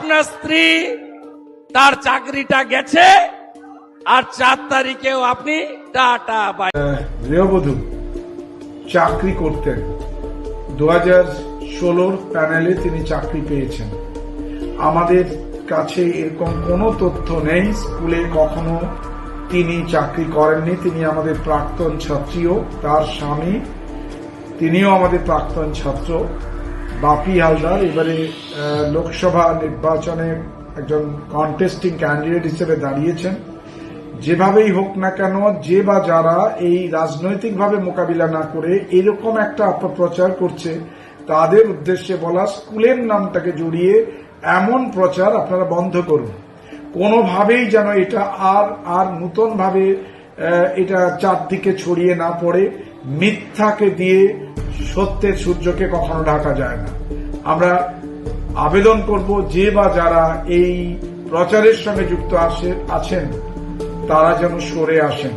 আপনার স্ত্রী তার চাকরিটা গেছে, আর 4 তারিখেও আপনি টাটা বাই। গৃহবধূ চাকরি করতেন, 2016 প্যানেলে তিনি চাকরি পেয়েছেন। আমাদের কাছে এরকম কোনো তথ্য নেই স্কুলে কখনো তিনি চাকরি করেননি। তিনি আমাদের প্রাক্তন ছাত্রীও, তার স্বামী তিনিও আমাদের প্রাক্তন ছাত্র বাপি হালদার এবারে লোকসভা নির্বাচনে একজন কন্টেস্টিং ক্যান্ডিডেট হিসেবে দাঁড়িয়েছেন। যেভাবেই হোক না কেন, যে বা যারা এই রাজনৈতিকভাবে মোকাবিলা না করে এরকম একটা অপপ্রচার করছে, তাদের উদ্দেশ্যে বলা, স্কুলের নামটাকে জড়িয়ে এমন প্রচার আপনারা বন্ধ করুন। কোনোভাবেই যেন এটা আর নতুন ভাবে এটা চারদিকে ছড়িয়ে না পড়ে। মিথ্যাকে দিয়ে সত্যের সূর্যকে কখনো ঢাকা যায় না। আমরা আবেদন করব, যে বা যারা এই প্রচারের সঙ্গে যুক্ত আছেন তারা যেন সরে আসেন।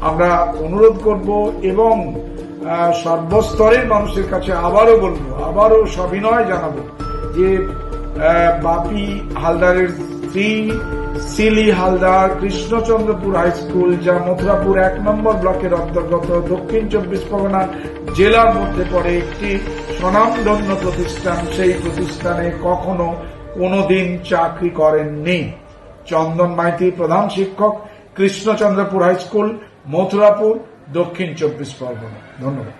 আমরা অনুরোধ করব এবং সর্বস্তরের মানুষের কাছে আবারও সবিনয় জানাবো যে বাপি হালদারের স্ত্রী সিলি হালদার কৃষ্ণচন্দ্রপুর হাই স্কুল, যা মথুরাপুর 1 নম্বর ব্লকের অন্তর্গত দক্ষিণ 24 পরগনা জেলার মধ্যে পড়ে একটি স্বনামধন্য প্রতিষ্ঠান, সেই প্রতিষ্ঠানে কখনো কোনোদিন চাকরি করেননি। চন্দন মাইতি, প্রধান শিক্ষক, কৃষ্ণচন্দ্রপুর হাই স্কুল, মথুরাপুর, দক্ষিণ 24 পরগনা। ধন্যবাদ।